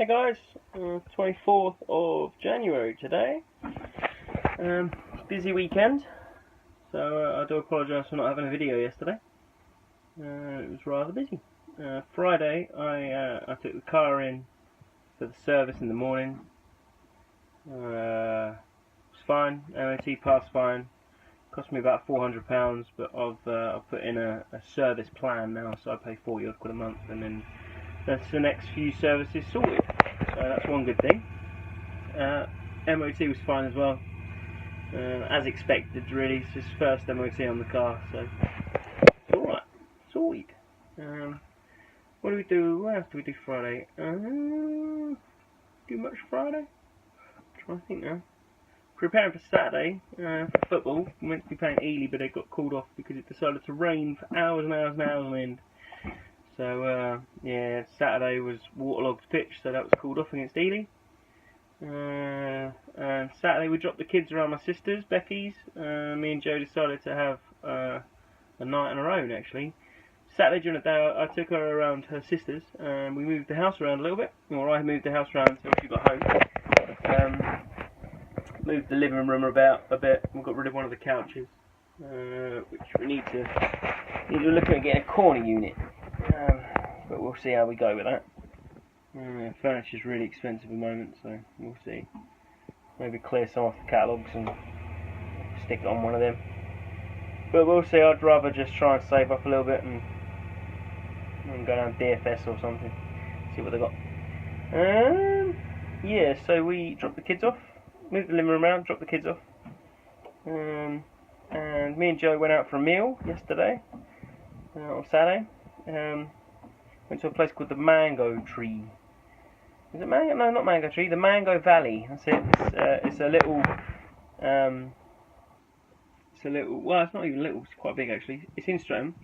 Hey guys, 24th of January today. Busy weekend, so I do apologise for not having a video yesterday. It was rather busy. Friday I took the car in for the service in the morning. It was fine, MOT passed fine. Cost me about £400, but I've put in a service plan now, so I pay 40 odd quid a month, and then that's the next few services sorted. So that's one good thing. MOT was fine as well, as expected really. It's his first MOT on the car, so it's alright, sorted. What do we do? What else do we do Friday? Do much Friday? I'm trying to think now. Preparing for Saturday for football. We meant to be playing Ely, but it got called off because it decided to rain for hours and hours and hours on end. So yeah, Saturday was waterlogged pitch, so that was called off against Ely. And Saturday we dropped the kids around my sister's, Becky's. Me and Joe decided to have a night on our own actually. Saturday during the day I took her around her sister's, and we moved the house around a little bit. Or I moved the house around until she got home. Moved the living room about a bit. We got rid of one of the couches, which we need to look at getting a corner unit. But we'll see how we go with that. Furniture's really expensive at the moment, so we'll see. Maybe clear some off the catalogues and stick it on one of them. But we'll see. I'd rather just try and save up a little bit and go down DFS or something. See what they got. Yeah, so we dropped the kids off. Moved the living room around, dropped the kids off. And me and Joe went out for a meal yesterday, on Saturday. Went to a place called the Mango Tree. Is it Mango? No, not Mango Tree. The Mango Valley. That's it. It's a little. Well, it's not even little. It's quite big actually. It's in Streatham,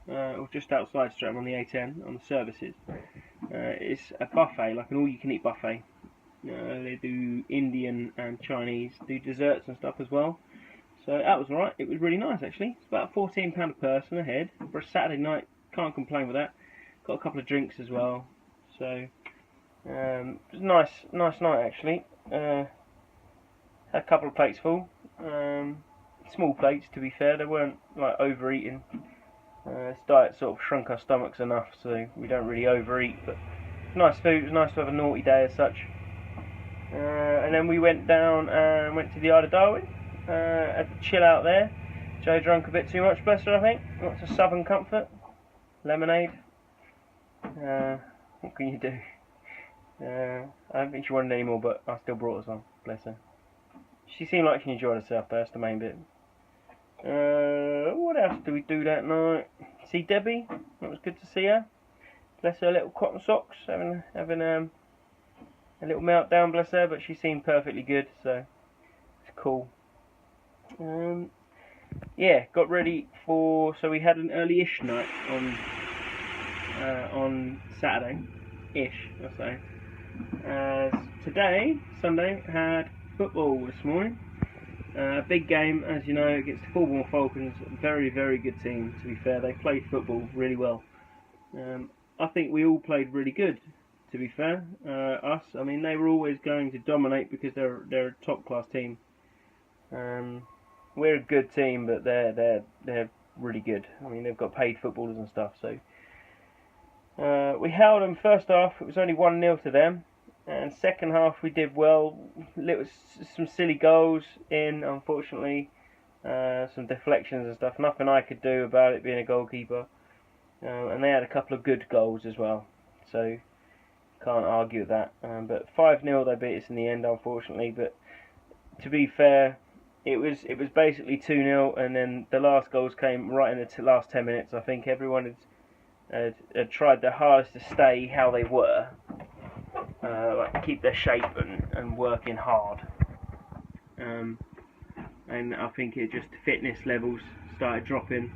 or just outside Streatham on the A10 on the services. It's a buffet, like an all-you-can-eat buffet. They do Indian and Chinese. Do desserts and stuff as well. So that was alright. It was really nice actually. It's about £14 a person a head for a Saturday night. Can't complain with that. Got a couple of drinks as well, so it was a nice night actually. Had a couple of plates full, small plates to be fair. They weren't like overeating. This diet sort of shrunk our stomachs enough, so we don't really overeat. But nice food. It was nice to have a naughty day as such. And then we went down and went to the Isle of Darwin. Had to chill out there. Joe drank a bit too much, bless her, I think. Lots of Southern Comfort, lemonade. What can you do? I don't think she wanted any more, but I still brought her some, bless her. She seemed like she enjoyed herself, that's the main bit. What else did we do that night? See Debbie, it was good to see her. Bless her little cotton socks, having a little meltdown, bless her, but she seemed perfectly good, so it's cool. Yeah, got ready for, so we had an early-ish night on Saturday-ish, I'll say. Today, Sunday, had football this morning. Big game, as you know, against the Fulbourn Falcons. Very, very good team, to be fair. They played football really well. I think we all played really good, to be fair. I mean, they were always going to dominate because they're a top-class team. We're a good team, but they're really good. I mean, they've got paid footballers and stuff, so... we held them first half. It was only 1-0 to them, and second half we did well. Some silly goals in, unfortunately, some deflections and stuff. Nothing I could do about it being a goalkeeper, and they had a couple of good goals as well. So can't argue with that. But 5-0 they beat us in the end, unfortunately. But to be fair, it was basically 2-0, and then the last goals came right in the last 10 minutes. I think everyone had tried their hardest to stay how they were, like keep their shape and working hard. And I think it just fitness levels started dropping,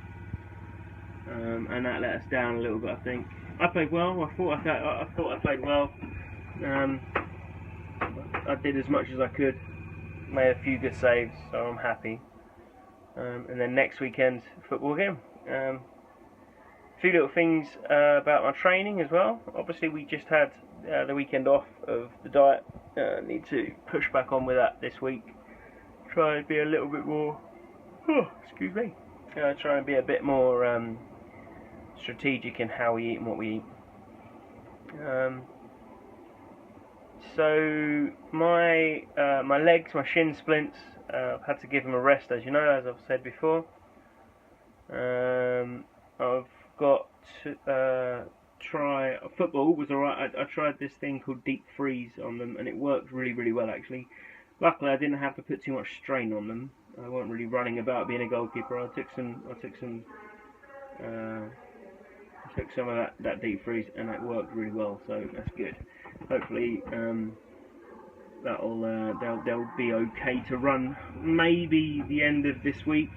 and that let us down a little bit. I think I played well. I thought I played well. I did as much as I could. Made a few good saves, so I'm happy. And then next weekend football again. Few little things about my training as well. Obviously we just had the weekend off of the diet. Need to push back on with that this week. Try and be a little bit more. Excuse me. Try and be a bit more strategic in how we eat and what we eat. So my legs, my shin splints, I've had to give them a rest, as you know, as I've said before. I've got to try football. Was alright. I tried this thing called deep freeze on them, and it worked really well actually. Luckily, I didn't have to put too much strain on them. I wasn't really running about being a goalkeeper. I took some of that deep freeze, and it worked really well. So that's good. Hopefully, they'll be okay to run. Maybe the end of this week.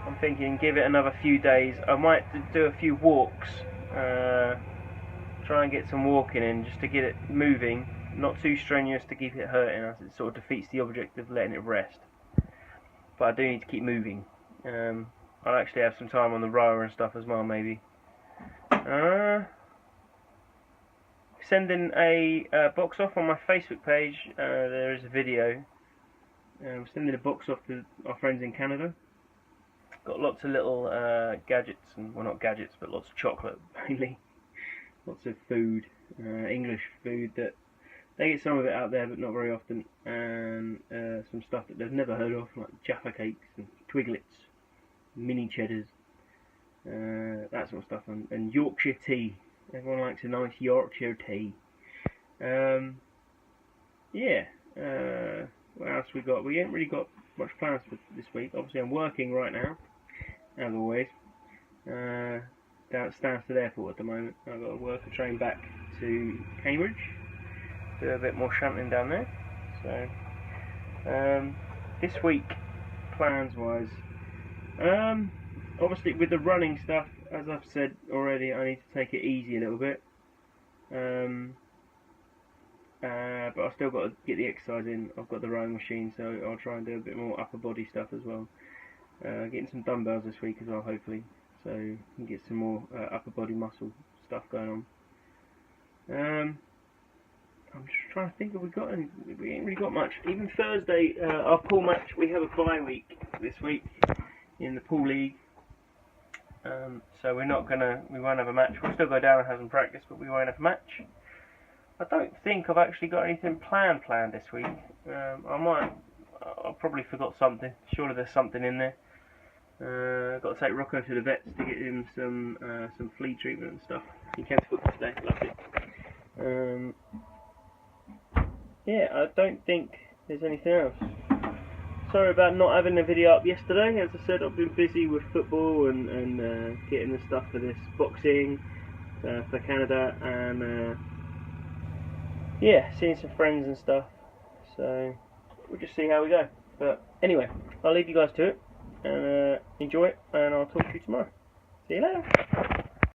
I'm thinking give it another few days. I might do a few walks. Try and get some walking in just to get it moving. Not too strenuous to keep it hurting, as it sort of defeats the object of letting it rest. But I do need to keep moving. I'll actually have some time on the rower and stuff as well, maybe. Sending a box off on my Facebook page. There is a video. Sending a box off to our friends in Canada. Got lots of little gadgets, and well, not gadgets, but lots of chocolate mainly. Lots of food, English food that they get some of it out there, but not very often. And some stuff that they've never heard of, like Jaffa cakes and Twiglets, mini cheddars, that sort of stuff, and Yorkshire tea. Everyone likes a nice Yorkshire tea. Yeah. What else we got? We ain't really got much plans for this week. Obviously, I'm working right now, as always. Down at Stansted Airport at the moment. I've got to work a train back to Cambridge. Do a bit more shunting down there. So, this week, plans-wise, obviously with the running stuff, as I've said already, I need to take it easy a little bit. But I've still got to get the exercise in. I've got the rowing machine, so I'll try and do a bit more upper body stuff as well. Getting some dumbbells this week as well, hopefully, so we can get some more upper body muscle stuff going on. I'm just trying to think if we ain't really got much. Even Thursday, our pool match, we have a bye week this week in the pool league. So we won't have a match. We'll still go down and have some practice, but we won't have a match. I don't think I've actually got anything planned this week. I probably forgot something. Surely there's something in there. I've got to take Rocco to the vets to get him some flea treatment and stuff. He came to football today, loved it. Yeah, I don't think there's anything else. Sorry about not having a video up yesterday. As I said, I've been busy with football and getting the stuff for this boxing for Canada, and yeah, seeing some friends and stuff. So we'll just see how we go. But anyway, I'll leave you guys to it and enjoy it, and I'll talk to you tomorrow. See you later.